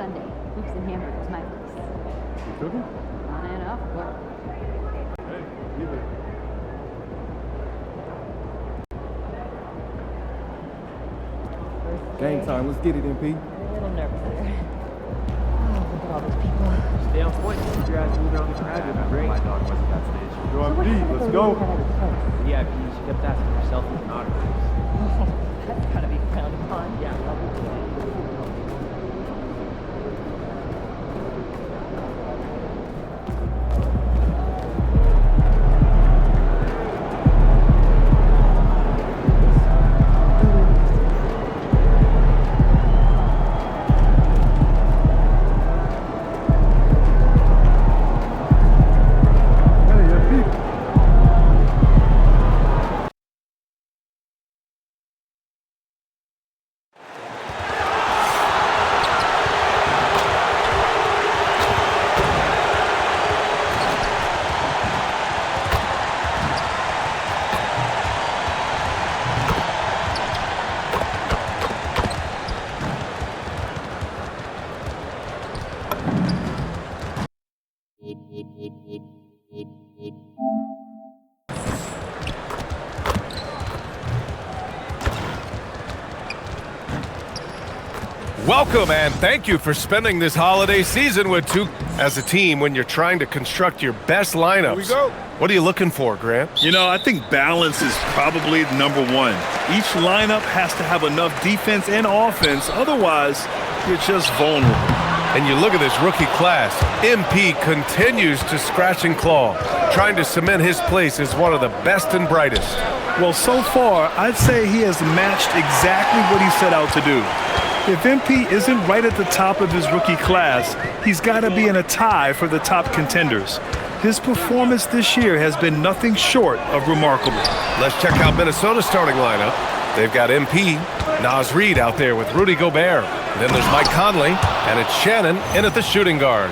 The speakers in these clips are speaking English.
Sunday. Hoops and hamburgers, my place. You cooking? On and off work. Hey, leave it. Game time. Let's get it, MP. A little nervous there. Oh, look at all those people. Stay on point. Keep your eyes moving on the crowd. It'd be great. My dog wasn't that stage. Go MP. Let's go. Yeah, she kept asking for selfies and autographs. That's gotta be frowned upon. Yeah, Welcome and thank you for spending this holiday season with two as a team when you're trying to construct your best lineups. Here we go. What are you looking for, Grant? You know, I think balance is probably number one. Each lineup has to have enough defense and offense, otherwise you're just vulnerable. And you look at this rookie class, MP continues to scratch and claw, trying to cement his place as one of the best and brightest. Well, so far, I'd say he has matched exactly what he set out to do. If MP isn't right at the top of his rookie class, he's got to be in a tie for the top contenders. His performance this year has been nothing short of remarkable. Let's check out Minnesota's starting lineup. They've got MP, Naz Reid out there with Rudy Gobert. Then there's Mike Conley, and it's Shannon in at the shooting guard.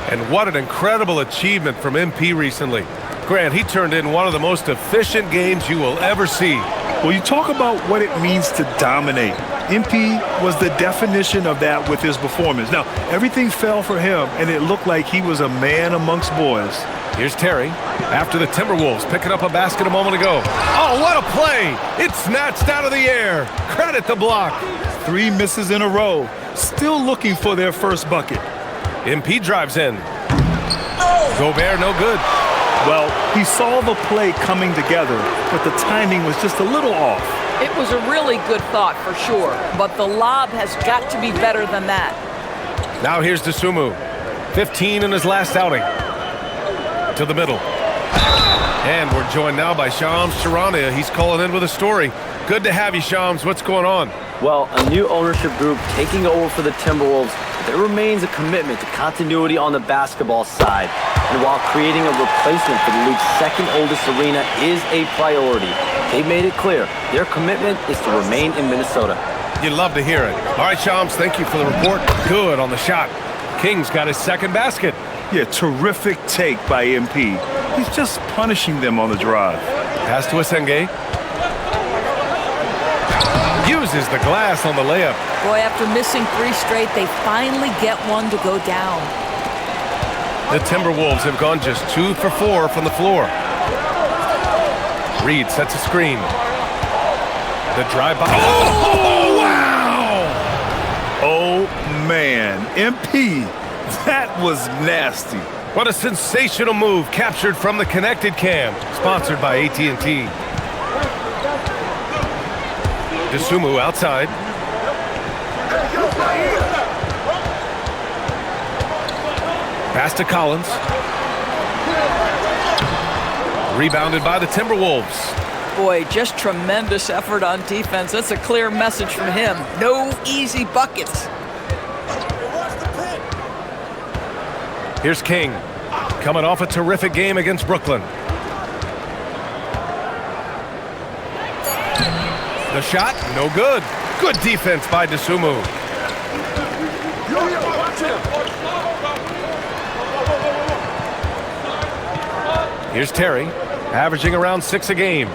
And what an incredible achievement from MP recently. Grant, he turned in one of the most efficient games you will ever see. Well, you talk about what it means to dominate. MP was the definition of that with his performance. Now, everything fell for him, and it looked like he was a man amongst boys. Here's Terry after the Timberwolves picking up a basket a moment ago. Oh, what a play! It's snatched out of the air. Credit the block. 3 misses in a row. Still looking for their first bucket. MP drives in. Gobert, no good. Well, he saw the play coming together, but the timing was just a little off. It was a really good thought for sure, but the lob has got to be better than that. Now here's Dosunmu. 15 in his last outing. To the middle. And we're joined now by Shams Charania. He's calling in with a story. Good to have you, Shams. What's going on? Well, a new ownership group taking over for the Timberwolves. There remains a commitment to continuity on the basketball side. And while creating a replacement for the league's second oldest arena is a priority, they've made it clear their commitment is to remain in Minnesota. You'd love to hear it. All right, Shams, thank you for the report. Good on the shot. King's got his second basket. Yeah, terrific take by MP. He's just punishing them on the drive. Pass to Asenge. Uses the glass on the layup. Boy, after missing 3 straight, they finally get one to go down. The Timberwolves have gone just 2 for 4 from the floor. Reid sets a screen. The drive by. Oh, wow! Oh, man. MP, that was nasty. What a sensational move captured from the Connected Cam, sponsored by AT&T. Dosunmu outside. Pass to Collins. Rebounded by the Timberwolves. Boy, just tremendous effort on defense. That's a clear message from him. No easy buckets. Here's King, coming off a terrific game against Brooklyn. The shot, no good. Good defense by Dosunmu. Here's Terry, averaging around 6 a game.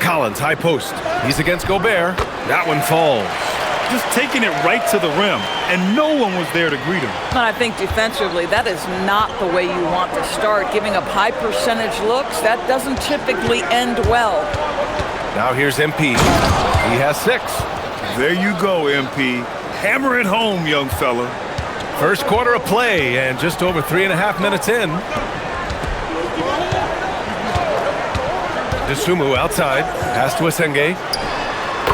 Collins, high post. He's against Gobert. That one falls. just taking it right to the rim, and no one was there to greet him. And I think defensively, that is not the way you want to start. Giving up high percentage looks, that doesn't typically end well. Now here's MP. He has 6. There you go, MP. Hammer it home, young fella. First quarter of play, and just over 3.5 minutes in. Dosunmu outside, pass to Asenge.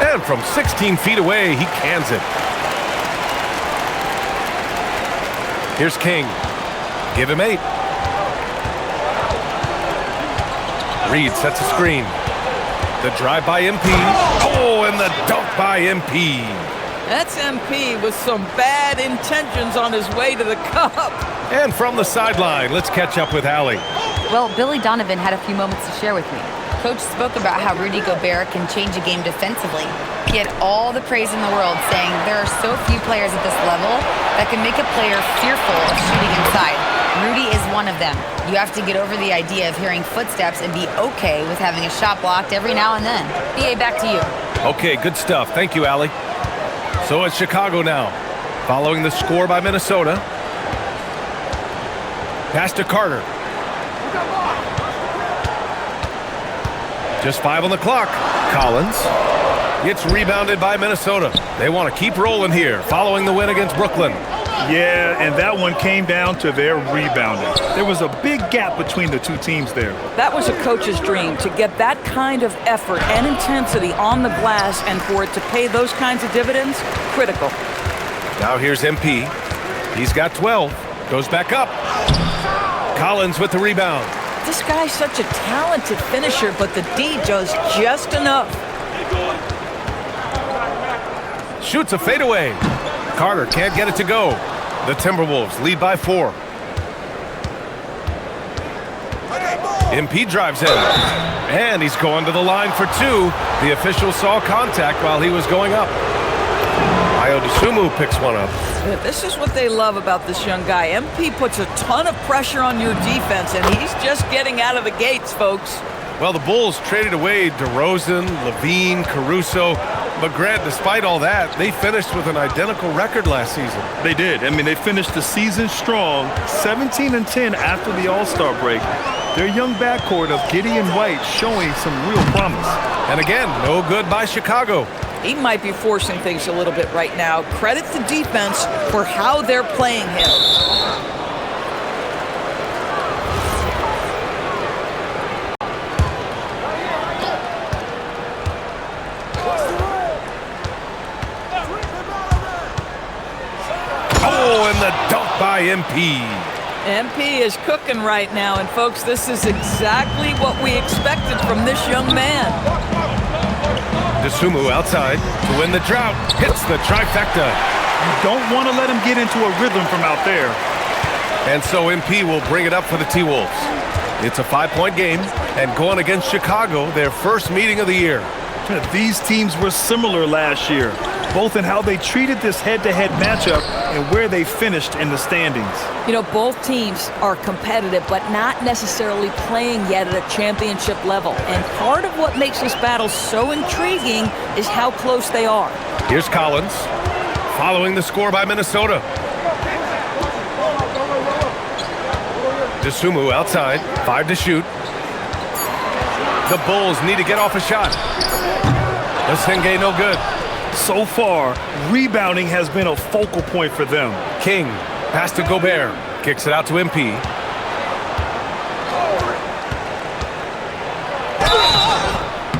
And from 16 feet away, he cans it. Here's King. Give him 8. Reed sets a screen. The drive by MP. Oh, and the dunk by MP. That's MP with some bad intentions on his way to the cup. And from the sideline, let's catch up with Allie. Well, Billy Donovan had a few moments to share with me. Coach spoke about how Rudy Gobert can change a game defensively. He had all the praise in the world, saying there are so few players at this level that can make a player fearful of shooting inside. Rudy is one of them. You have to get over the idea of hearing footsteps and be okay with having a shot blocked every now and then. BA, back to you. Okay, good stuff. Thank you, Allie. So it's Chicago now, following the score by Minnesota. Pass to Carter. Just 5 on the clock. Collins gets rebounded by Minnesota. They want to keep rolling here, following the win against Brooklyn. Yeah, and that one came down to their rebounding. There was a big gap between the two teams there. That was a coach's dream, to get that kind of effort and intensity on the glass, and for it to pay those kinds of dividends, critical. Now here's MP. He's got 12. Goes back up. Collins with the rebound. This guy's such a talented finisher, but the D does just enough. Shoots a fadeaway. Carter can't get it to go. The Timberwolves lead by 4. MP drives in. And he's going to the line for 2. The official saw contact while he was going up. Dosunmu picks one up. This is what they love about this young guy. MP puts a ton of pressure on your defense, and he's just getting out of the gates, folks. Well, the Bulls traded away DeRozan, Levine, Caruso. But Grant, despite all that, they finished with an identical record last season. They did. I mean, they finished the season strong, 17-10 after the All-Star break. Their young backcourt of Gideon White showing some real promise. And again, no good by Chicago. He might be forcing things a little bit right now. Credit the defense for how they're playing him. Oh, and the dunk by MP. MP is cooking right now, and folks, this is exactly what we expected from this young man. Dosunmu outside to win the drought. Hits the trifecta. You don't want to let him get into a rhythm from out there. And so MP will bring it up for the T-Wolves. It's a 5-point game, and going against Chicago, their first meeting of the year. These teams were similar last year, both in how they treated this head-to-head matchup and where they finished in the standings. You know, both teams are competitive, but not necessarily playing yet at a championship level. And part of what makes this battle so intriguing is how close they are. Here's Collins, following the score by Minnesota. Dosunmu outside, 5 to shoot. The Bulls need to get off a shot. Asenge no good. So far, rebounding has been a focal point for them. King, pass to Gobert. Kicks it out to MP.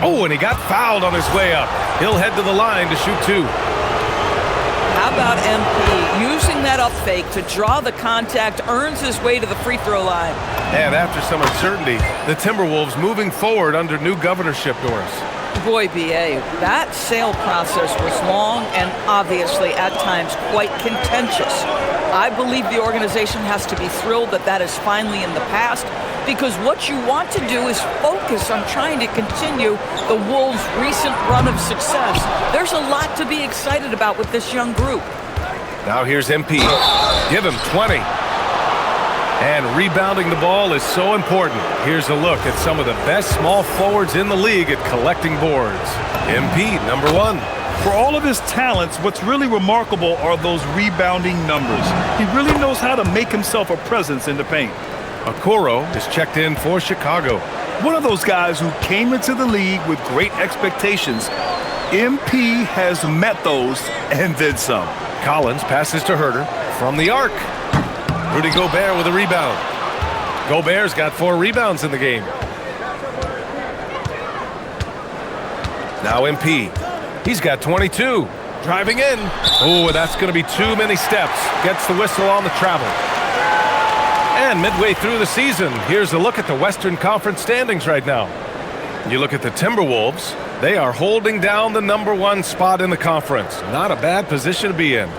Oh, and he got fouled on his way up. He'll head to the line to shoot 2. How about MP using that up fake to draw the contact, earns his way to the free throw line. And after some uncertainty, the Timberwolves moving forward under new governorship, Doris. Boy, BA, that sale process was long and obviously at times quite contentious. I believe the organization has to be thrilled that that is finally in the past, because what you want to do is focus on trying to continue the Wolves' recent run of success. There's a lot to be excited about with this young group. Now here's MP. Give him 20. And rebounding the ball is so important. Here's a look at some of the best small forwards in the league at collecting boards. MP, number 1. For all of his talents, what's really remarkable are those rebounding numbers. He really knows how to make himself a presence in the paint. Okoro is checked in for Chicago. One of those guys who came into the league with great expectations. MP has met those and then some. Collins passes to Herter from the arc. Rudy Gobert with a rebound. Gobert's got 4 rebounds in the game. Now MP. He's got 22. Driving in. Oh, that's going to be too many steps. Gets the whistle on the travel. And midway through the season, here's a look at the Western Conference standings right now. You look at the Timberwolves. They are holding down the #1 spot in the conference. Not a bad position to be in.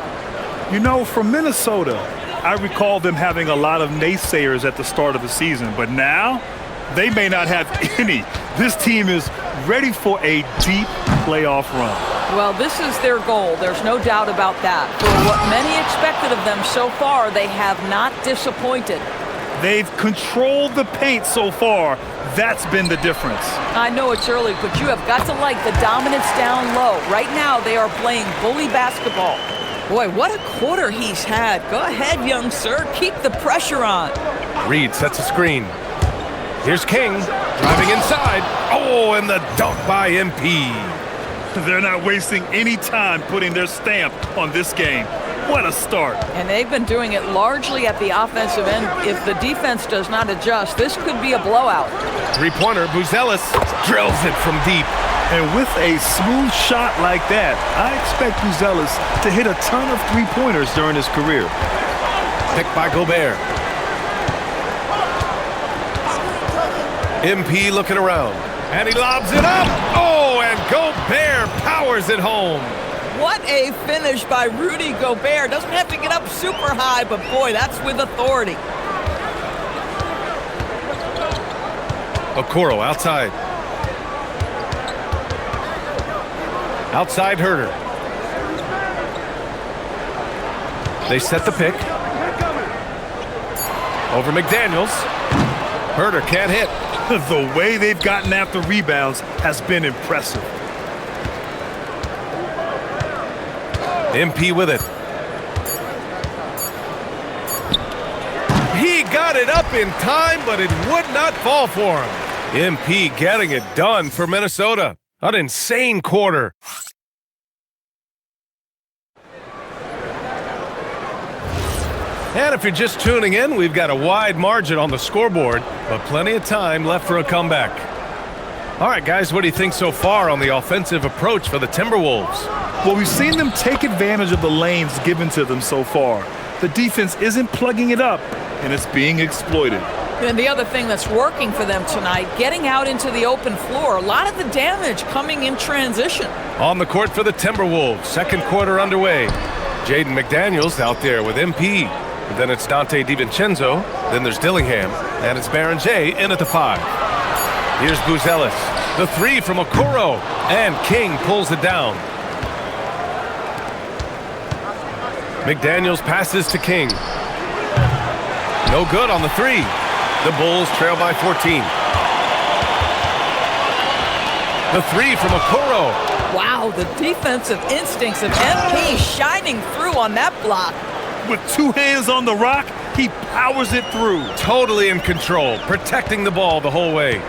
You know, from Minnesota, I recall them having a lot of naysayers at the start of the season, but now they may not have any. This team is ready for a deep playoff run. Well, this is their goal. There's no doubt about that. For what many expected of them so far, they have not disappointed. They've controlled the paint so far. That's been the difference. I know it's early, but you have got to like the dominance down low. Right now, they are playing bully basketball. Boy, what a quarter he's had. Go ahead, young sir. Keep the pressure on. Reed sets a screen. Here's King driving inside. Oh, and the dunk by MP. They're not wasting any time putting their stamp on this game. What a start. And they've been doing it largely at the offensive end. If the defense does not adjust, this could be a blowout. Three-pointer, Buzelis drills it from deep. And with a smooth shot like that, I expect Buzelis to hit a ton of three-pointers during his career. Picked by Gobert. MP looking around. And he lobs it up. Oh, and Gobert powers it home. What a finish by Rudy Gobert. Doesn't have to get up super high, but boy, that's with authority. Okoro outside. Outside Herter. They set the pick. Over McDaniels. Herter can't hit. The way they've gotten after rebounds has been impressive. MP with it. He got it up in time, but it would not fall for him. MP getting it done for Minnesota. An insane quarter. And if you're just tuning in, we've got a wide margin on the scoreboard, but plenty of time left for a comeback. All right, guys, what do you think so far on the offensive approach for the Timberwolves? Well, we've seen them take advantage of the lanes given to them so far. The defense isn't plugging it up, and it's being exploited. And the other thing that's working for them tonight, getting out into the open floor. A lot of the damage coming in transition. On the court for the Timberwolves, second quarter underway. Jaden McDaniels out there with MP. And then it's Dante DiVincenzo. Then there's Dillingham. And it's Baron J in at the 5. Here's Buzelis. The 3 from Okoro. And King pulls it down. McDaniels passes to King. No good on the 3. The Bulls trail by 14. The 3 from Okoro. Wow, the defensive instincts of MP shining through on that block. With 2 hands on the rock, he powers it through. Totally in control, protecting the ball the whole way.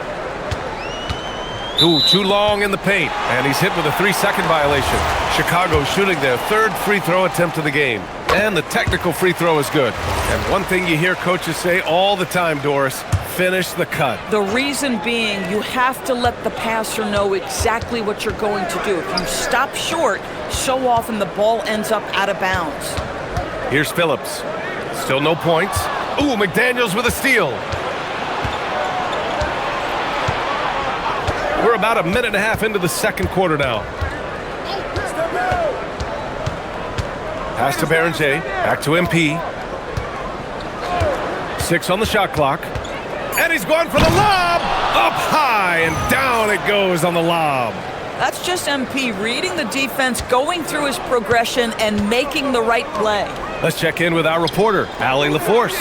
Ooh, too long in the paint, and he's hit with a 3-second violation. Chicago shooting their 3rd free throw attempt of the game. And the technical free throw is good. And one thing you hear coaches say all the time, Doris, finish the cut. The reason being, you have to let the passer know exactly what you're going to do. If you stop short, so often the ball ends up out of bounds. Here's Phillips. Still no points. Ooh, McDaniels with a steal. We're about a minute and a half into the second quarter now. Pass to Baron J. Back to MP. 6 on the shot clock. And he's going for the lob. Up high and down it goes on the lob. That's just MP reading the defense, going through his progression, and making the right play. Let's check in with our reporter, Allie LaForce.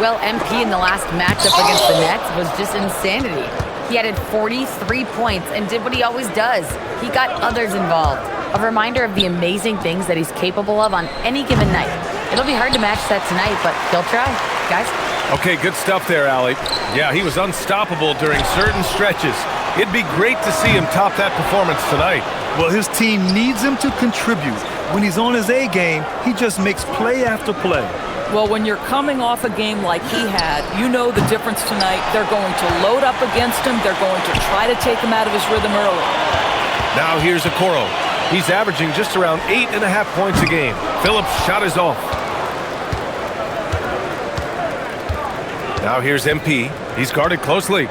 Well, MP in the last matchup against the Nets was just insanity. He added 43 points and did what he always does. He got others involved. A reminder of the amazing things that he's capable of on any given night. It'll be hard to match that tonight, but he'll try. Guys? Okay, good stuff there, Allie. Yeah, he was unstoppable during certain stretches. It'd be great to see him top that performance tonight. Well, his team needs him to contribute. When he's on his A game, he just makes play after play. Well, when you're coming off a game like he had, you know the difference tonight. They're going to load up against him. They're going to try to take him out of his rhythm early. Now here's Okoro. He's averaging just around 8.5 points a game. Phillips' shot is off. Now here's MP. He's guarded closely.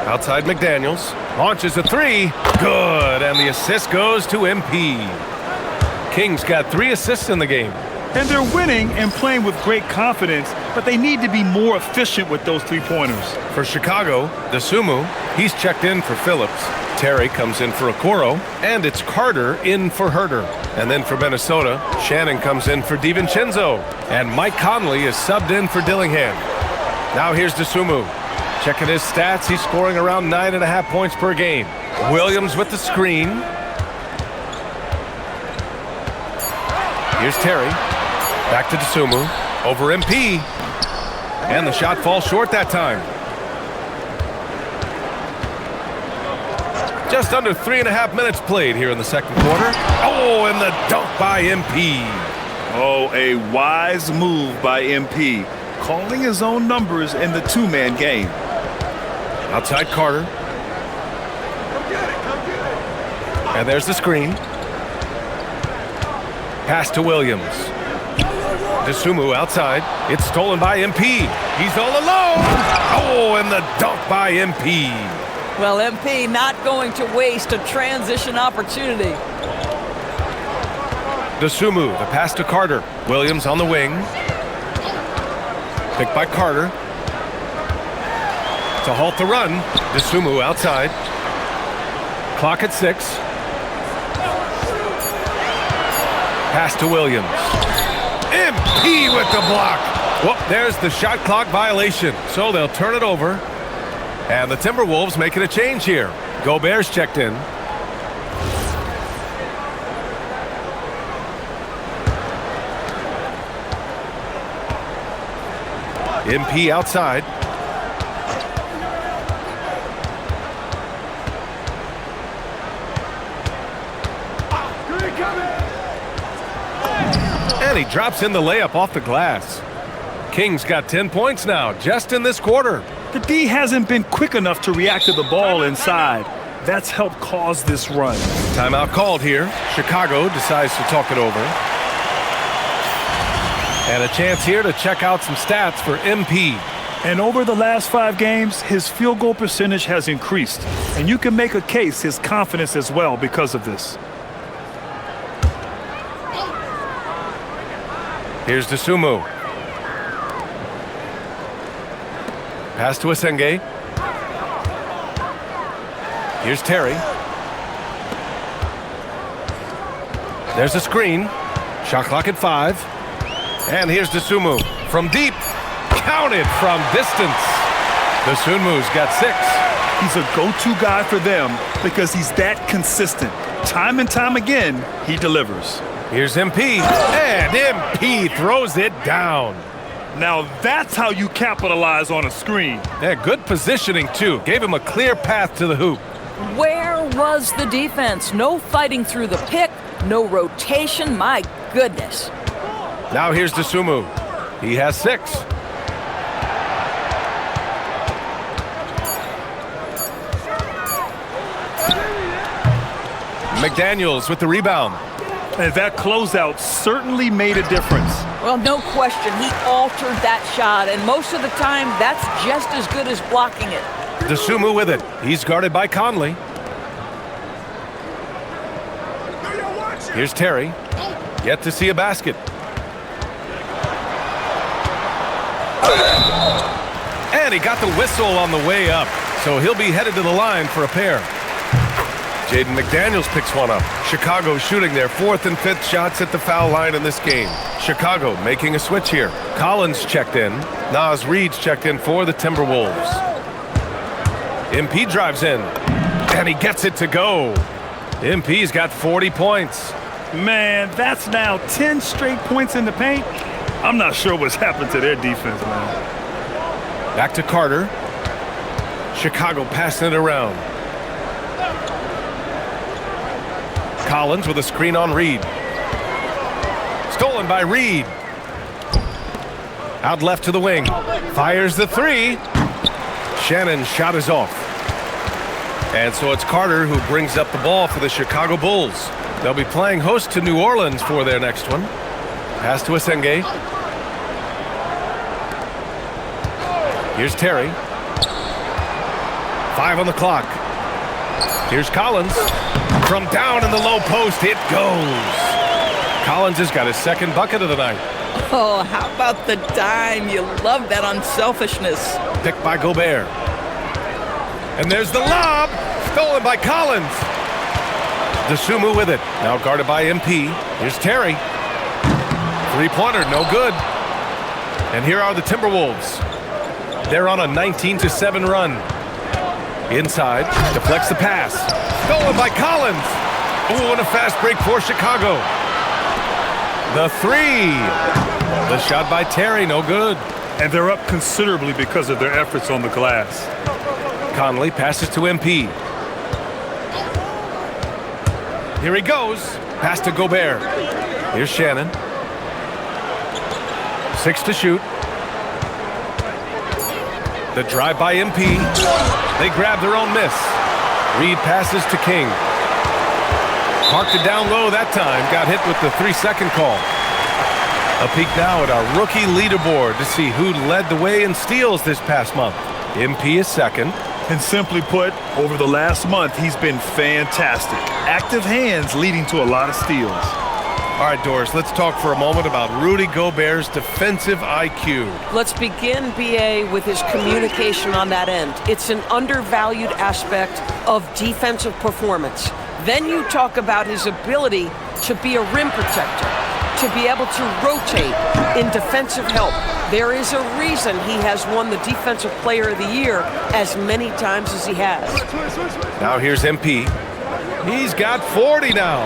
Outside McDaniels. Launches a three. Good. And the assist goes to MP. Kings got 3 assists in the game. And they're winning and playing with great confidence, but they need to be more efficient with those three-pointers. For Chicago, Dosunmu, he's checked in for Phillips. Terry comes in for Okoro, and it's Carter in for Herter. And then for Minnesota, Shannon comes in for DiVincenzo. And Mike Conley is subbed in for Dillingham. Now here's Dosunmu. Checking his stats, he's scoring around 9.5 points per game. Williams with the screen. Here's Terry. Back to Dosunmu. Over MP. And the shot falls short that time. Just under 3.5 minutes played here in the second quarter. Oh, and the dunk by MP. Oh, a wise move by MP, calling his own numbers in the two-man game. Outside Carter. And there's the screen. Pass to Williams. Dosunmu outside. It's stolen by MP. He's all alone. Oh, and the dunk by MP. Well, MP not going to waste a transition opportunity. Dosunmu, the pass to Carter. Williams on the wing. Picked by Carter. To halt the run. Dosunmu outside. Clock at 6. Pass to Williams. MP with the block. Well, there's the shot clock violation. So they'll turn it over. And the Timberwolves making a change here. Gobert's checked in. MP outside. And he drops in the layup off the glass. Kings got 10 points now, just in this quarter. The D hasn't been quick enough to react to the ball inside. That's helped cause this run. Timeout called here. Chicago decides to talk it over. And a chance here to check out some stats for MP. And over the last 5 games, his field goal percentage has increased. And you can make a case his confidence as well because of this. Here's Dosunmu. Pass to Asenge. Here's Terry. There's a screen. Shot clock at 5. And here's Dosunmu from deep. Counted from distance. Dosunmu's got 6. He's a go-to guy for them because he's that consistent. Time and time again, he delivers. Here's MP. And MP throws it down. Now that's how you capitalize on a screen. Yeah, good positioning, too. Gave him a clear path to the hoop. Where was the defense? No fighting through the pick, no rotation. My goodness. Now here's Dosunmu. He has 6. McDaniels with the rebound. And that closeout certainly made a difference. Well, no question. He altered that shot, and most of the time, that's just as good as blocking it. Dosunmu with it. He's guarded by Conley. Here's Terry. Yet to see a basket. And he got the whistle on the way up, so he'll be headed to the line for a pair. Jaden McDaniels picks one up. Chicago shooting their 4th and 5th shots at the foul line in this game. Chicago making a switch here. Collins checked in. Naz Reid's checked in for the Timberwolves. MP drives in, and he gets it to go. MP's got 40 points. Man, that's now 10 straight points in the paint. I'm not sure what's happened to their defense, man. Back to Carter. Chicago passing it around. Collins with a screen on Reed. Stolen by Reed. Out left to the wing. Fires the three. Shannon's shot is off. And so it's Carter who brings up the ball for the Chicago Bulls. They'll be playing host to New Orleans for their next one. Pass to Asenge. Here's Terry. 5 on the clock. Here's Collins. From down in the low post, it goes. Collins has got his second bucket of the night. Oh, how about the dime? You love that unselfishness. Picked by Gobert. And there's the lob. Stolen by Collins. DeSumo with it. Now guarded by MP. Here's Terry. Three-pointer, no good. And here are the Timberwolves. They're on a 19-7 run. Inside, deflects the pass. Stolen by Collins. Ooh, and a fast break for Chicago. The three. The shot by Terry, no good. And they're up considerably because of their efforts on the glass. Conley passes to MP. Here he goes. Pass to Gobert. Here's Shannon. 6 to shoot. The drive by MP. They grab their own miss. Reed passes to King. Parked it down low that time. Got hit with the 3-second call. A peek now at our rookie leaderboard to see who led the way in steals this past month. MP is second. And simply put, over the last month, he's been fantastic. Active hands leading to a lot of steals. All right, Doris, let's talk for a moment about Rudy Gobert's defensive IQ. Let's begin, BA, with his communication on that end. It's an undervalued aspect of defensive performance. Then you talk about his ability to be a rim protector, to be able to rotate in defensive help. There is a reason he has won the Defensive Player of the Year as many times as he has. Now here's MP. He's got 40 now.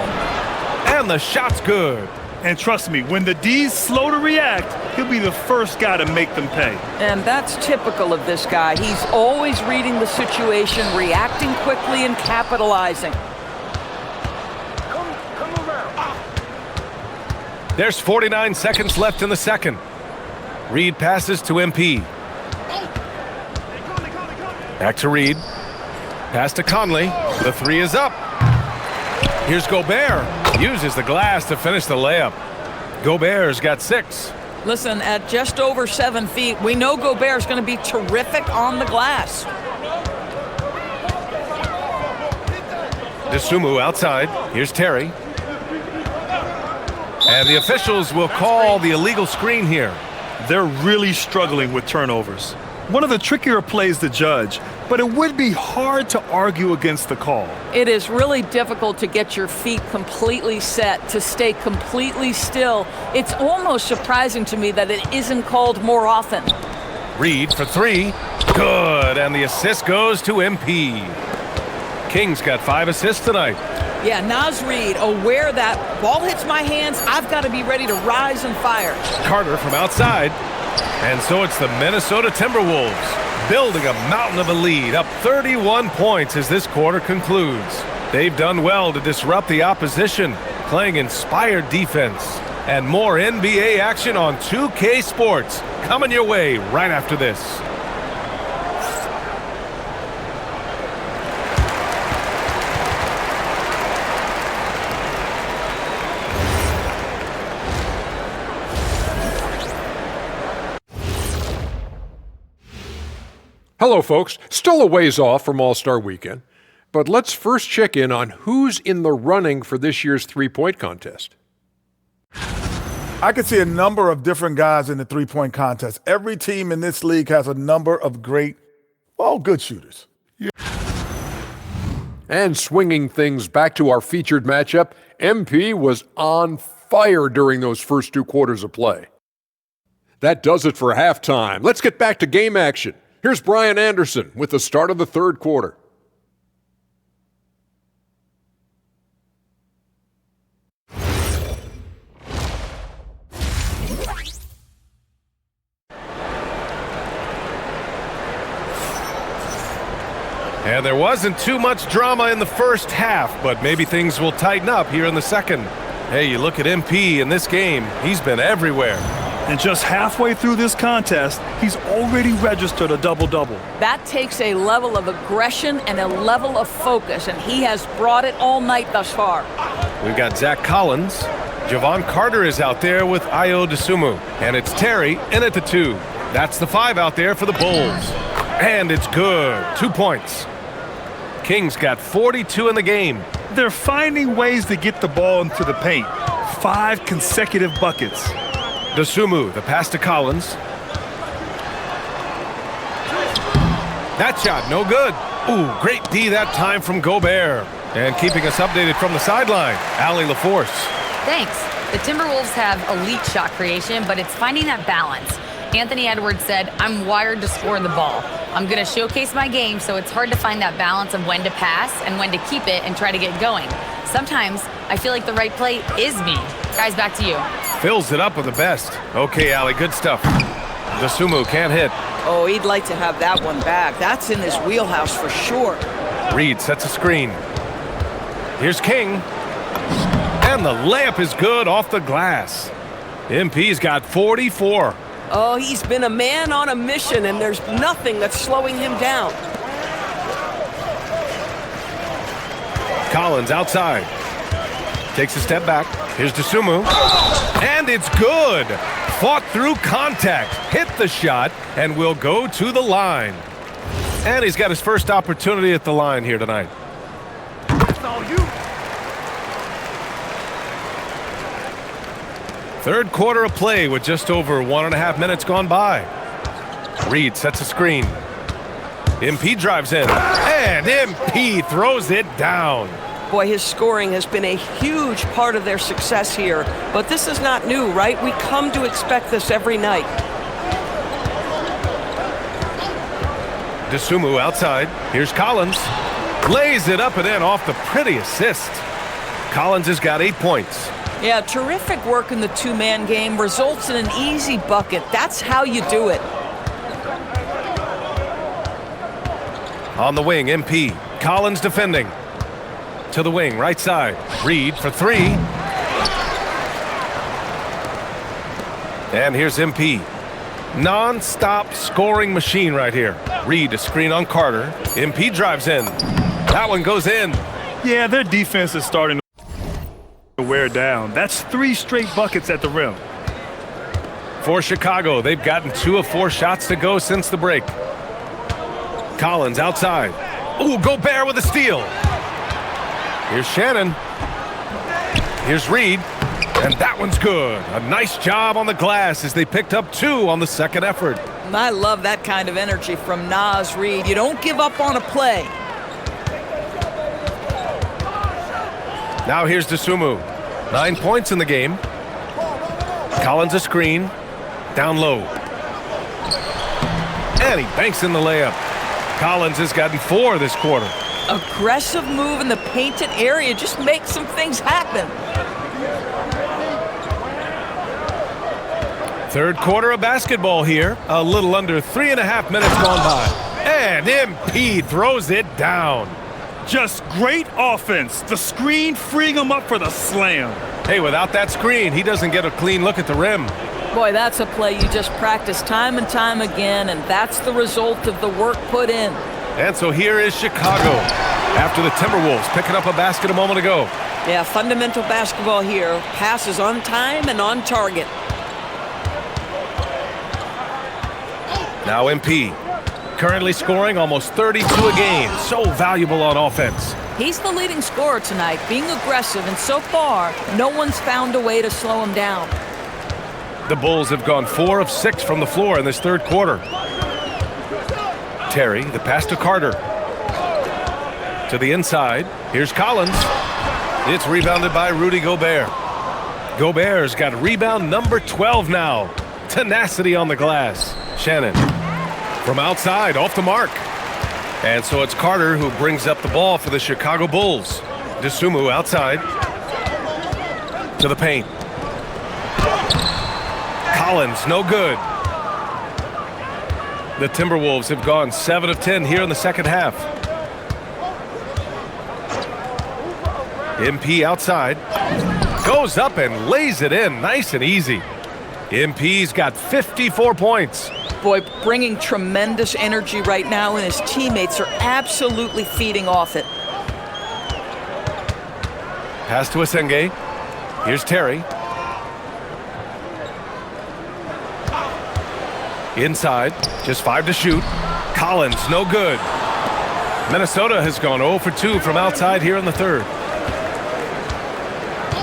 And the shot's good. And trust me, when the D's slow to react, he'll be the first guy to make them pay. And that's typical of this guy. He's always reading the situation, reacting quickly, and capitalizing. There's 49 seconds left in the second. Reed passes to MP. Back to Reed. Pass to Conley. The three is up. Here's Gobert. Uses the glass to finish the layup. Gobert's got 6. Listen, at just over 7 feet, we know Gobert's going to be terrific on the glass. DeSumo outside. Here's Terry. And the officials will call the illegal screen here. They're really struggling with turnovers. One of the trickier plays to judge, but it would be hard to argue against the call. It is really difficult to get your feet completely set, to stay completely still. It's almost surprising to me that it isn't called more often. Reed for 3. Good, and the assist goes to MP. King's got 5 assists tonight. Yeah, Naz Reid, aware that ball hits my hands, I've got to be ready to rise and fire. Carter from outside. And so it's the Minnesota Timberwolves building a mountain of a lead, up 31 points as this quarter concludes. They've done well to disrupt the opposition, playing inspired defense. And more NBA action on 2K Sports coming your way right after this. Hello, folks. Still a ways off from All-Star Weekend, but let's first check in on who's in the running for this year's three-point contest. I could see a number of different guys in the three-point contest. Every team in this league has a number of great, good shooters. And swinging things back to our featured matchup, MP was on fire during those first 2 quarters of play. That does it for halftime. Let's get back to game action. Here's Brian Anderson with the start of the third quarter. And there wasn't too much drama in the first half, but maybe things will tighten up here in the second. Hey, you look at MP in this game, he's been everywhere. And just halfway through this contest, he's already registered a double-double. That takes a level of aggression and a level of focus, and he has brought it all night thus far. We've got Zach Collins. Javon Carter is out there with Ayo Dosunmu. And it's Terry in at the 2. That's the 5 out there for the Bulls. And it's good. 2 points. Kings got 42 in the game. They're finding ways to get the ball into the paint. 5 consecutive buckets. Dosunmu, the pass to Collins. That shot, no good. Ooh, great D that time from Gobert. And keeping us updated from the sideline, Allie LaForce. Thanks. The Timberwolves have elite shot creation, but it's finding that balance. Anthony Edwards said, "I'm wired to score the ball. I'm going to showcase my game, so it's hard to find that balance of when to pass and when to keep it and try to get going. Sometimes I feel like the right play is me." Guys, back to you. Fills it up with the best. Okay, Allie, good stuff. Dosunmu can't hit. Oh, he'd like to have that one back. That's in his wheelhouse for sure. Reed sets a screen. Here's King. And the layup is good off the glass. MP's got 44. Oh, he's been a man on a mission, and there's nothing that's slowing him down. Collins outside. Takes a step back. Here's Dosunmu. And it's good. Fought through contact. Hit the shot and will go to the line. And he's got his first opportunity at the line here tonight. It's all you. Third quarter of play with just over 1.5 minutes gone by. Reed sets a screen. MP drives in. And MP throws it down. Boy, his scoring has been a huge part of their success here. But this is not new, right? We come to expect this every night. Dosunmu outside. Here's Collins. Lays it up and in off the pretty assist. Collins has got 8 points. Yeah, terrific work in the two-man game results in an easy bucket. That's how you do it. On the wing, MP. Collins defending. To the wing, right side. Reed for 3. And here's MP. Non-stop scoring machine right here. Reed a screen on Carter. MP drives in. That one goes in. Yeah, their defense is starting to wear down. That's 3 straight buckets at the rim. For Chicago, they've gotten 2 of 4 shots to go since the break. Collins outside. Ooh, Gobert with a steal. Here's Shannon. Here's Reed. And that one's good. A nice job on the glass as they picked up 2 on the second effort. I love that kind of energy from Naz Reid. You don't give up on a play. Now here's Dosunmu. 9 points in the game. Collins a screen. Down low. And he banks in the layup. Collins has gotten 4 this quarter. Aggressive move in the painted area. Just makes some things happen. Third quarter of basketball here. A little under 3.5 minutes gone by. And MP throws it down. Just great offense. The screen freeing him up for the slam. Hey, without that screen, he doesn't get a clean look at the rim. Boy, that's a play you just practice time and time again, and that's the result of the work put in. And so here is Chicago after the Timberwolves picking up a basket a moment ago. Yeah, fundamental basketball here. Passes on time and on target. Now MP, currently scoring almost 32 a game. So valuable on offense. He's the leading scorer tonight, being aggressive, and so far, no one's found a way to slow him down. The Bulls have gone 4 of 6 from the floor in this third quarter. Terry, the pass to Carter. To the inside. Here's Collins. It's rebounded by Rudy Gobert. Gobert's got rebound number 12 now. Tenacity on the glass. Shannon. From outside, off the mark. And so it's Carter who brings up the ball for the Chicago Bulls. Dosunmu outside. To the paint. Collins, no good. The Timberwolves have gone 7 of 10 here in the second half. MP outside. Goes up and lays it in nice and easy. MP's got 54 points. Boy, bringing tremendous energy right now, and his teammates are absolutely feeding off it. Pass to Asenge. Here's Terry. Inside, just 5 to shoot. Collins, no good. Minnesota has gone 0 for 2 from outside here in the third.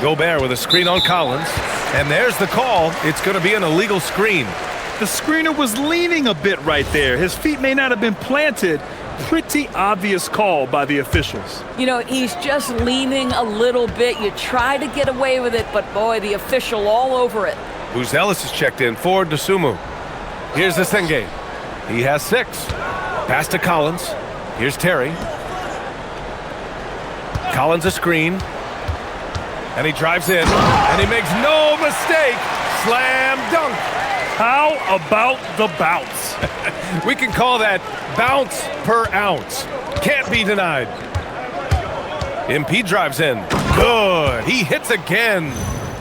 Gobert with a screen on Collins. And there's the call. It's going to be an illegal screen. The screener was leaning a bit right there. His feet may not have been planted. Pretty obvious call by the officials. You know, he's just leaning a little bit. You try to get away with it, but boy, the official all over it. Buzelis is checked in for Dosunmu. Here's Asenge. He has 6. Pass to Collins. Here's Terry. Collins a screen. And he drives in. And he makes no mistake. Slam dunk. How about the bounce? We can call that bounce per ounce. Can't be denied. MP drives in. Good. He hits again.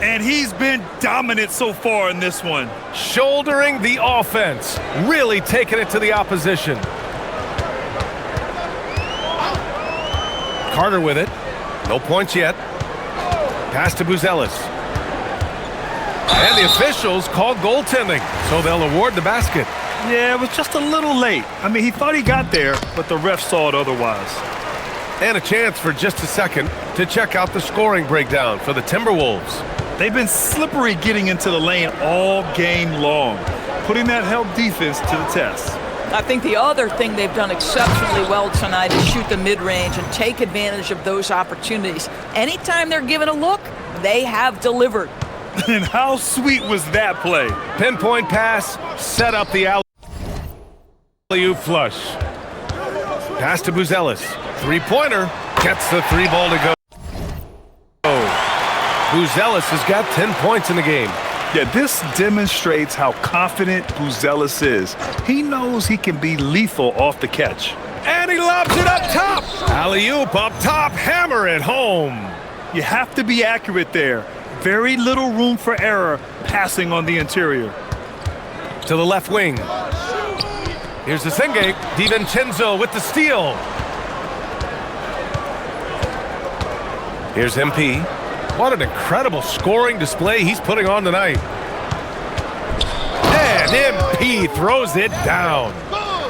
And he's been dominant so far in this one. Shouldering the offense. Really taking it to the opposition. Carter with it. No points yet. Pass to Buzelis. And the officials called goaltending, so they'll award the basket. Yeah, it was just a little late. I mean, he thought he got there, but the ref saw it otherwise. And a chance for just a second to check out the scoring breakdown for the Timberwolves. They've been slippery getting into the lane all game long, putting that help defense to the test. I think the other thing they've done exceptionally well tonight is shoot the mid-range and take advantage of those opportunities. Anytime they're given a look, they have delivered. And how sweet was that play? Pinpoint pass, set up the alley-oop flush. Pass to Buzelis. Three-pointer, gets the 3-ball to go. Buzelis has got 10 points in the game. Yeah, this demonstrates how confident Buzelis is. He knows he can be lethal off the catch. And he lobs it up top. Alley-oop up top, hammer it home. You have to be accurate there. Very little room for error passing on the interior. To the left wing. Here's Asenge. DiVincenzo with the steal. Here's MP. What an incredible scoring display he's putting on tonight. And MP throws it down.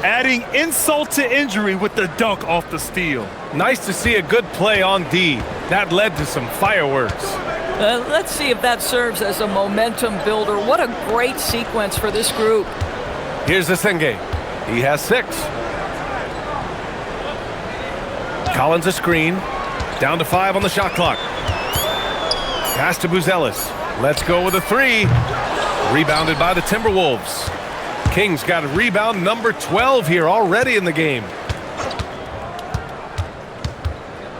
Adding insult to injury with the dunk off the steal. Nice to see a good play on D. That led to some fireworks. Let's see if that serves as a momentum builder. What a great sequence for this group. Here's Asenge. He has 6. Collins a screen. Down to 5 on the shot clock. Pass to Buzelis. Let's go with a 3. Rebounded by the Timberwolves. Kings got a rebound number 12 here already in the game.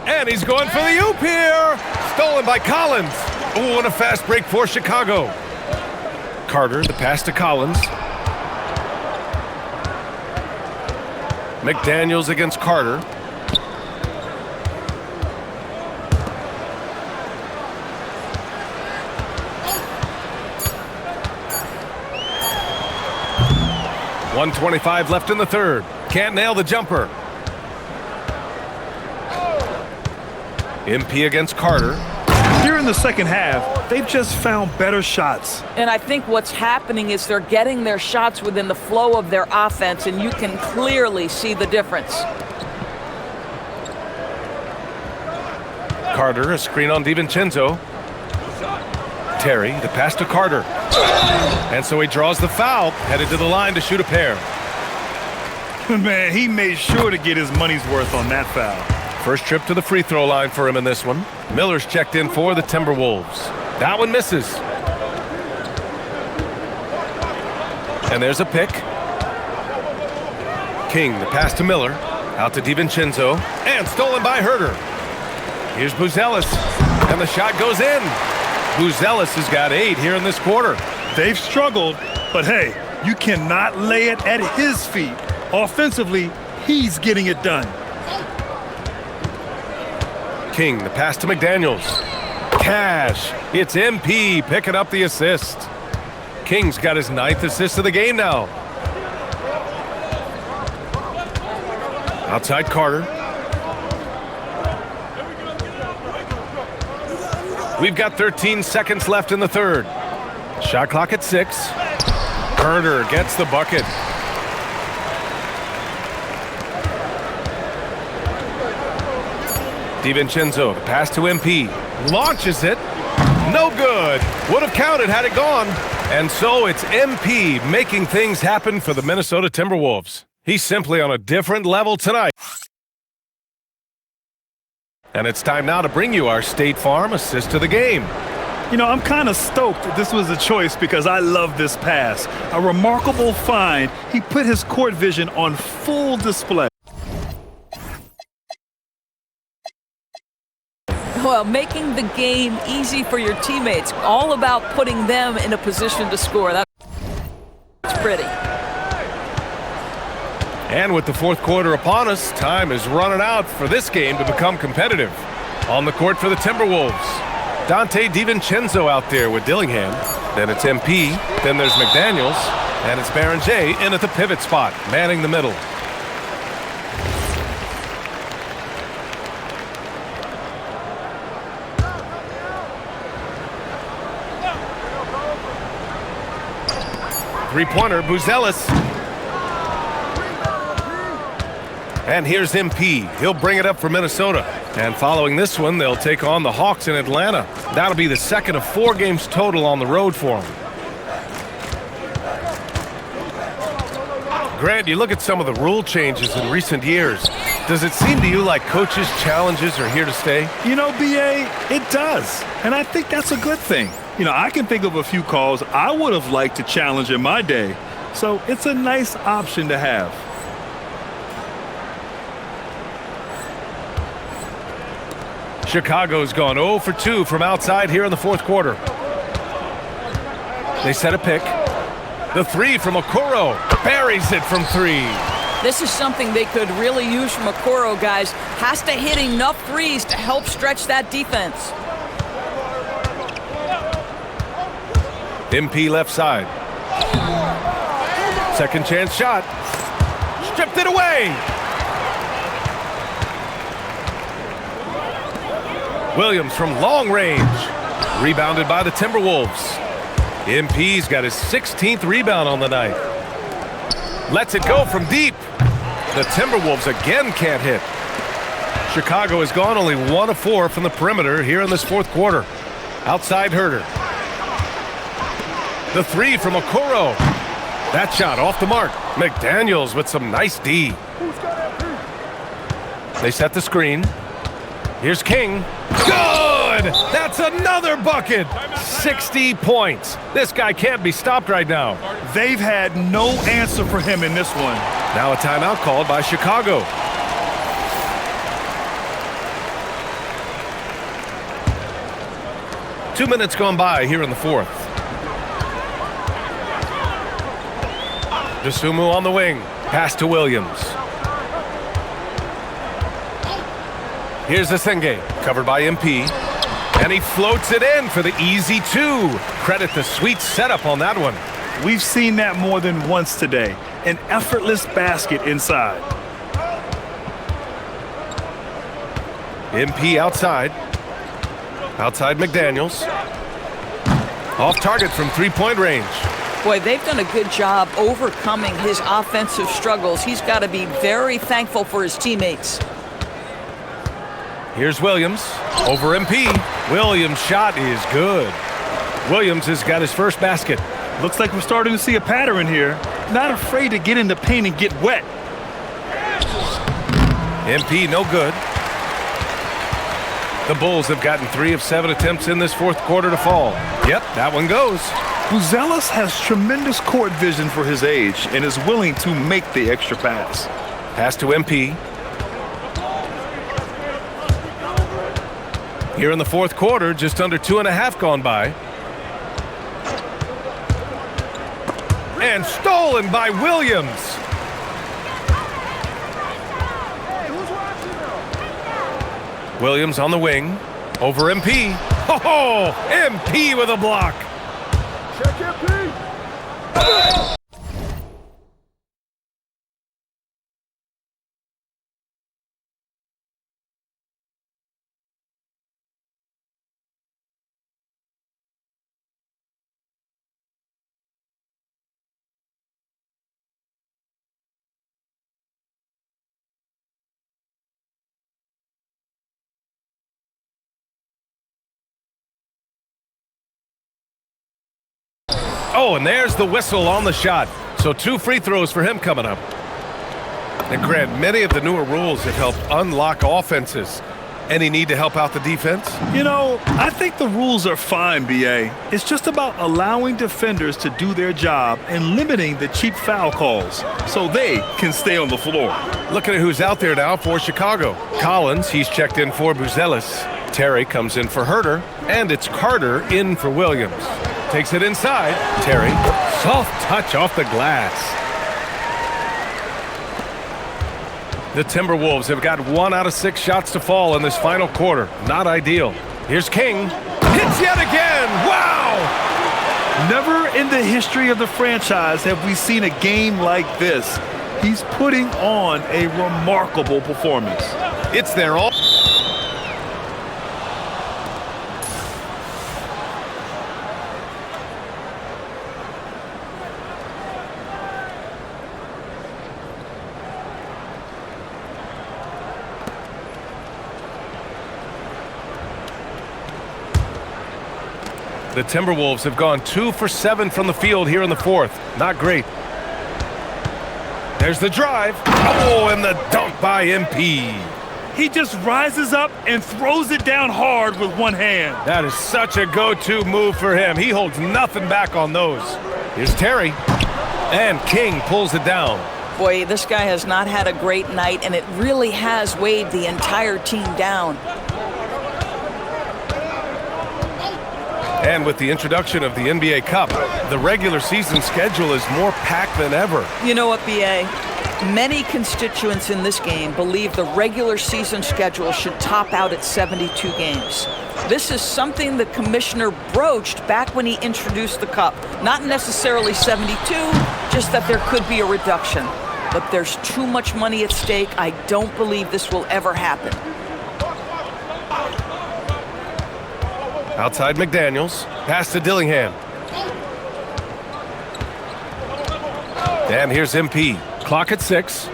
And he's going for the oop here. Stolen by Collins. Oh, and a fast break for Chicago. Carter, the pass to Collins. McDaniels against Carter. .125 left in the third. Can't nail the jumper. MP against Carter. Here in the second half, they've just found better shots. And I think what's happening is they're getting their shots within the flow of their offense, and you can clearly see the difference. Carter, a screen on DiVincenzo. Terry, the pass to Carter. And so he draws the foul, headed to the line to shoot a pair. Man, he made sure to get his money's worth on that foul. First trip to the free throw line for him in this one. Miller's checked in for the Timberwolves. That one misses. And there's a pick. King, the pass to Miller. Out to DiVincenzo. And stolen by Herter. Here's Buzelis. And the shot goes in. Buzelis has got 8 here in this quarter. They've struggled, but hey, you cannot lay it at his feet. Offensively, he's getting it done. King, the pass to McDaniels. Cash. It's MP picking up the assist. King's got his 9th assist of the game now. Outside Carter. We've got 13 seconds left in the third. Shot clock at 6. Carter gets the bucket. DiVincenzo, the pass to MP. Launches it. No good. Would have counted had it gone. And so it's MP making things happen for the Minnesota Timberwolves. He's simply on a different level tonight. And it's time now to bring you our State Farm assist of the game. You know, I'm kind of stoked this was a choice because I love this pass. A remarkable find. He put his court vision on full display. Well, making the game easy for your teammates. All about putting them in a position to score. That's pretty. And with the fourth quarter upon us, time is running out for this game to become competitive. On the court for the Timberwolves, Dante DiVincenzo out there with Dillingham. Then it's MP. Then there's McDaniels. And it's Barrenjay in at the pivot spot, manning the middle. Three-pointer, Buzelis. And here's MP. He'll bring it up for Minnesota. And following this one, they'll take on the Hawks in Atlanta. That'll be the second of 4 games total on the road for them. Grant, you look at some of the rule changes in recent years. Does it seem to you like coaches' challenges are here to stay? You know, BA, it does. And I think that's a good thing. You know, I can think of a few calls I would have liked to challenge in my day. So it's a nice option to have. Chicago's gone 0 for 2 from outside here in the fourth quarter. They set a pick. The three from Okoro. Buries it from 3. This is something they could really use from Okoro, guys. Has to hit enough threes to help stretch that defense. MP left side. Second chance shot. Stripped it away. Williams from long range. Rebounded by the Timberwolves. MP's got his 16th rebound on the night. Lets it go from deep. The Timberwolves again can't hit. Chicago has gone only 1 of 4 from the perimeter here in this fourth quarter. Outside Herter. The three from Okoro. That shot off the mark. McDaniels with some nice D. They set the screen. Here's King. Good! That's another bucket! 60 points. This guy can't be stopped right now. They've had no answer for him in this one. Now a timeout called by Chicago. Two minutes gone by here in the fourth. Dosunmu on the wing. Pass to Williams. Here's Asenge, covered by MP. And he floats it in for the easy 2. Credit the sweet setup on that one. We've seen that more than once today. An effortless basket inside. MP outside. Outside McDaniels. Off target from three-point range. Boy, they've done a good job overcoming his offensive struggles. He's got to be very thankful for his teammates. Here's Williams over MP. Williams' shot is good. Williams has got his first basket. Looks like we're starting to see a pattern here. Not afraid to get in the paint and get wet. MP no good. The Bulls have gotten 3 of 7 attempts in this fourth quarter to fall. Yep, that one goes. Buzelis has tremendous court vision for his age and is willing to make the extra pass. Pass to MP. Here in the fourth quarter, just under 2.5 gone by. And stolen by Williams. Williams on the wing. Over MP. Oh, MP with a block. Check MP. Oh, and there's the whistle on the shot. So 2 free throws for him coming up. And Grant, many of the newer rules have helped unlock offenses. Any need to help out the defense? You know, I think the rules are fine, B.A. It's just about allowing defenders to do their job and limiting the cheap foul calls so they can stay on the floor. Looking at who's out there now for Chicago. Collins, he's checked in for Buzelis. Terry comes in for Herter. And it's Carter in for Williams. Takes it inside. Terry, soft touch off the glass. The Timberwolves have got 1 out of 6 shots to fall in this final quarter. Not ideal. Here's King. Hits yet again. Wow! Never in the history of the franchise have we seen a game like this. He's putting on a remarkable performance. It's there all. The Timberwolves have gone 2 for 7 from the field here in the fourth. Not great. There's the drive. Oh, and the dunk by MP. He just rises up and throws it down hard with one hand. That is such a go-to move for him. He holds nothing back on those. Here's Terry. And King pulls it down. Boy, this guy has not had a great night, and it really has weighed the entire team down. And with the introduction of the NBA Cup, the regular season schedule is more packed than ever. You know what, B.A.? Many constituents in this game believe the regular season schedule should top out at 72 games. This is something the commissioner broached back when he introduced the Cup. Not necessarily 72, just that there could be a reduction. But there's too much money at stake. I don't believe this will ever happen. Outside McDaniels, pass to Dillingham. And here's MP. Clock at 6.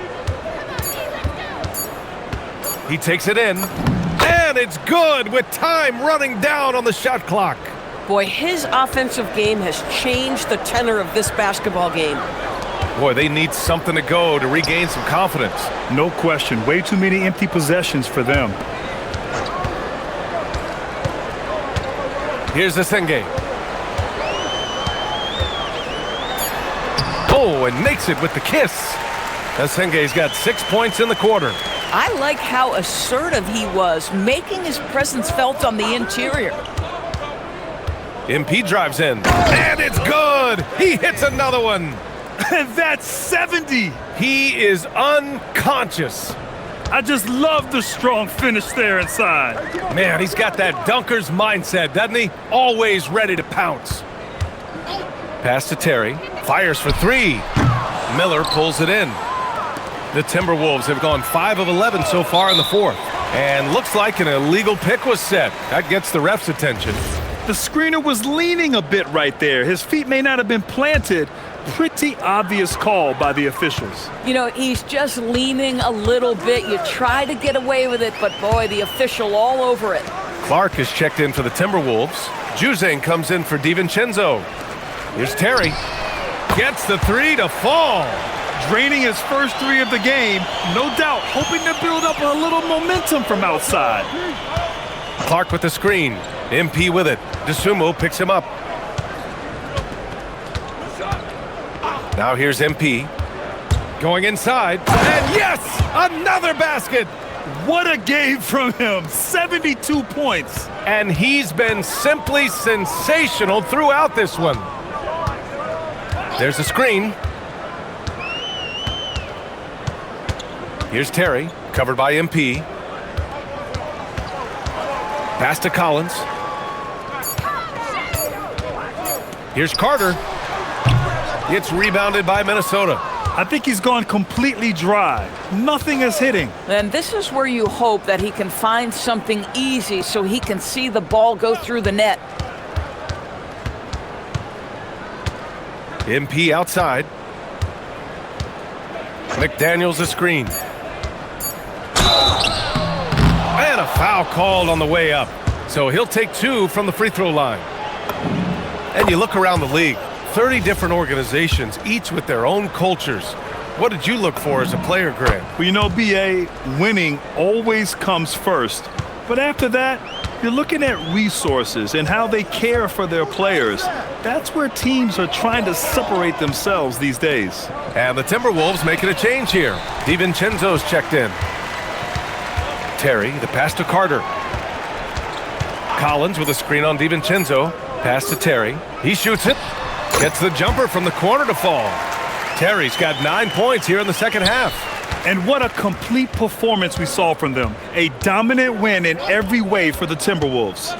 He takes it in. And it's good with time running down on the shot clock. Boy, his offensive game has changed the tenor of this basketball game. Boy, they need something to go to regain some confidence. No question. Way too many empty possessions for them. Here's the Senge. Oh, and makes it with the kiss. Senge's got 6 points in the quarter. I like how assertive he was, making his presence felt on the interior. MP drives in, and it's good. He hits another one. And that's 70. He is unconscious. I just love the strong finish there inside. Man, he's got that dunker's mindset, doesn't he? Always ready to pounce. Pass to Terry. Fires for 3. Miller pulls it in. The Timberwolves have gone 5 of 11 so far in the fourth. And looks like an illegal pick was set. That gets the ref's attention. The screener was leaning a bit right there. His feet may not have been planted. Pretty obvious call by the officials. You know, he's just leaning a little bit. You try to get away with it, but boy, the official all over it. Clark is checked in for the Timberwolves. Juzang comes in for DiVincenzo. Here's Terry. Gets the 3 to fall. Draining his first 3 of the game. No doubt hoping to build up a little momentum from outside. Clark with the screen. MP with it. DeSumo picks him up. Now here's MP. Going inside. And yes! Another basket! What a game from him. 72 points. And he's been simply sensational throughout this one. There's a screen. Here's Terry, covered by MP. Pass to Collins. Here's Carter. It's rebounded by Minnesota. I think he's gone completely dry. Nothing is hitting. And this is where you hope that he can find something easy so he can see the ball go through the net. MP outside. McDaniels a screen. And a foul called on the way up. So he'll take 2 from the free throw line. And you look around the league, 30 different organizations, each with their own cultures. What did you look for as a player, Grant? Well, you know, BA, winning always comes first. But after that, you're looking at resources and how they care for their players. That's where teams are trying to separate themselves these days. And the Timberwolves making a change here. DiVincenzo's checked in. Terry, the pass to Carter. Collins with a screen on DiVincenzo. Pass to Terry. He shoots it. Gets the jumper from the corner to fall. Terry's got 9 points here in the second half. And what a complete performance we saw from them. A dominant win in every way for the Timberwolves.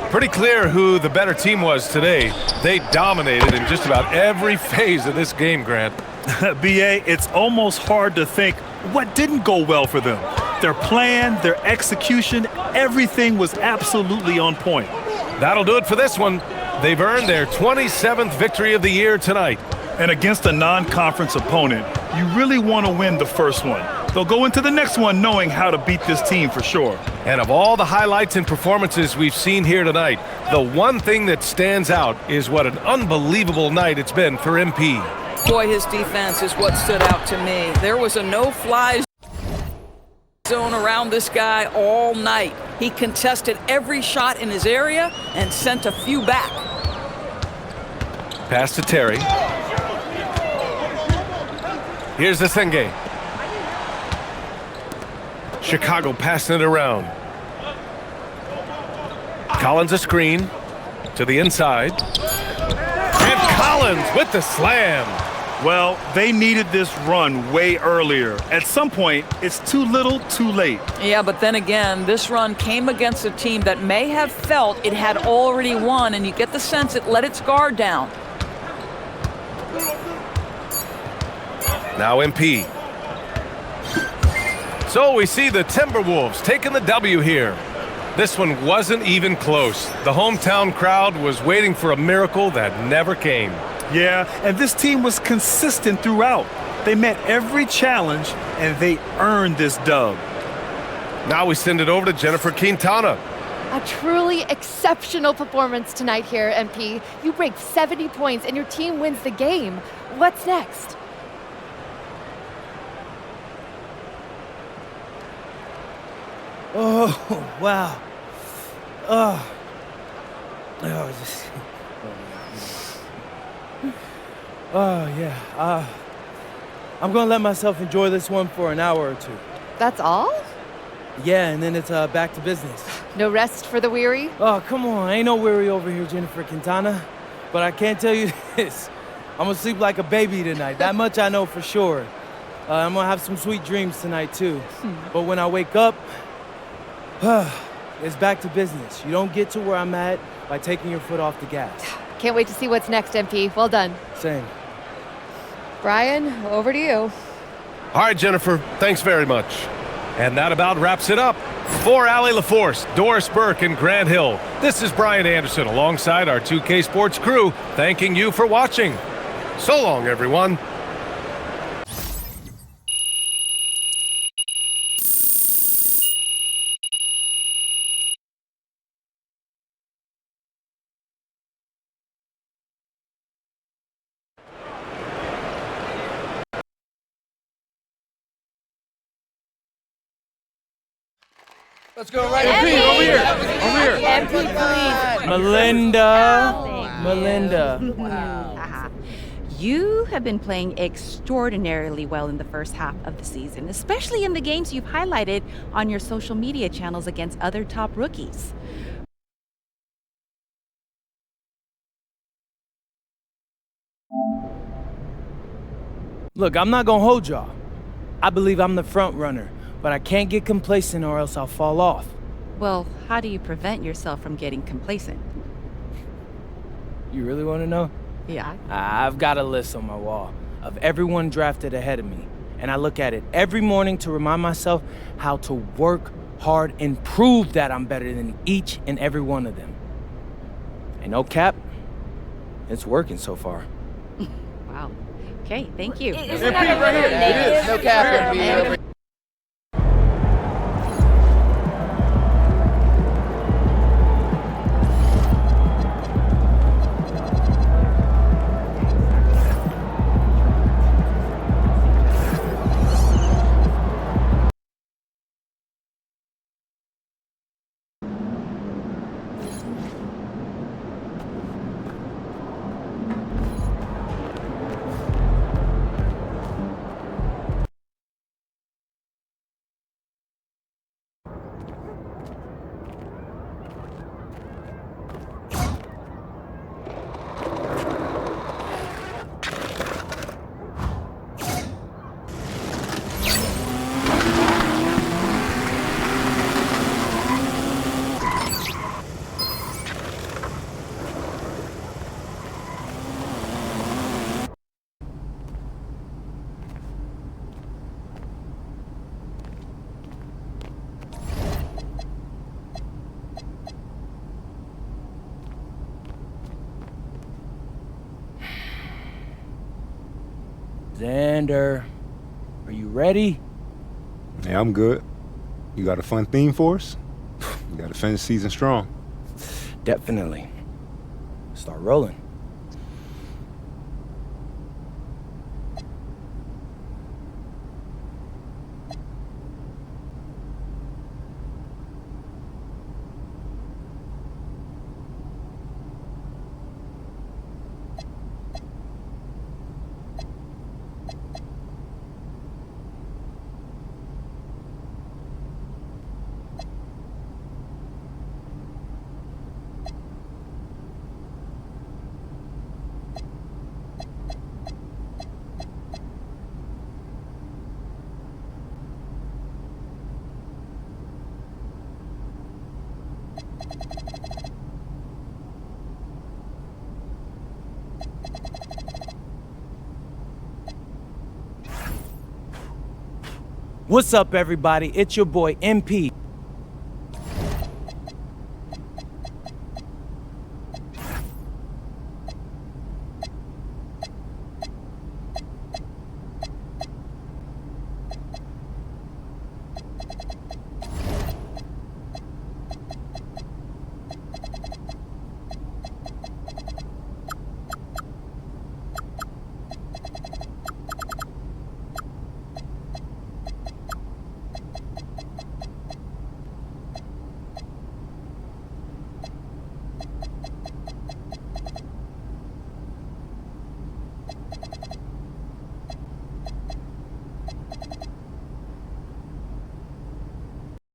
Pretty clear who the better team was today. They dominated in just about every phase of this game, Grant. BA, it's almost hard to think what didn't go well for them. Their plan, their execution, everything was absolutely on point. That'll do it for this one. They've earned their 27th victory of the year tonight. And against a non-conference opponent, you really want to win the first one. They'll go into the next one knowing how to beat this team for sure. And of all the highlights and performances we've seen here tonight, the one thing that stands out is what an unbelievable night it's been for MP. Boy, his defense is what stood out to me. There was a no-fly zone around this guy all night. He contested every shot in his area and sent a few back. Pass to Terry. Here's the Senge. Chicago passing it around. Collins a screen to the inside. And Collins with the slam. Well, they needed this run way earlier. At some point, it's too little, too late. Yeah, but then again, this run came against a team that may have felt it had already won, and you get the sense it let its guard down. Now MP. So we see the Timberwolves taking the W here. This one wasn't even close. The hometown crowd was waiting for a miracle that never came. Yeah, and this team was consistent throughout. They met every challenge, and they earned this dub. Now we send it over to Jennifer Quintana. A truly exceptional performance tonight here, MP. You break 70 points, and your team wins the game. What's next? Oh, wow. Yeah. I'm gonna let myself enjoy this one for an hour or two. That's all? Yeah, and then it's back to business. No rest for the weary? Oh, come on. Ain't no weary over here, Jennifer Quintana. But I can't tell you this. I'm gonna sleep like a baby tonight. That much I know for sure. I'm gonna have some sweet dreams tonight, too. But when I wake up, it's back to business. You don't get to where I'm at by taking your foot off the gas. Can't wait to see what's next, MP. Well done. Same. Brian, over to you. All right, Jennifer, thanks very much. And that about wraps it up. For Allie LaForce, Doris Burke, and Grant Hill, this is Brian Anderson alongside our 2K Sports crew, thanking you for watching. So long, everyone. Let's go right MP, over here. Over here. MP, please. Melinda. You have been playing extraordinarily well in the first half of the season, especially in the games you've highlighted on your social media channels against other top rookies. Look, I'm not gonna hold y'all. I believe I'm the front runner, but I can't get complacent or else I'll fall off. Well, how do you prevent yourself from getting complacent? You really want to know? Yeah. I've got a list on my wall of everyone drafted ahead of me. And I look at it every morning to remind myself how to work hard and prove that I'm better than each and every one of them. And no cap, it's working so far. Wow. Okay, thank you. Isn't that right here? It is. No cap, MP. Xander, are you ready? Yeah, I'm good. You got a fun theme for us? You got to finish season strong. Definitely. Start rolling. What's up, everybody? It's your boy, MP.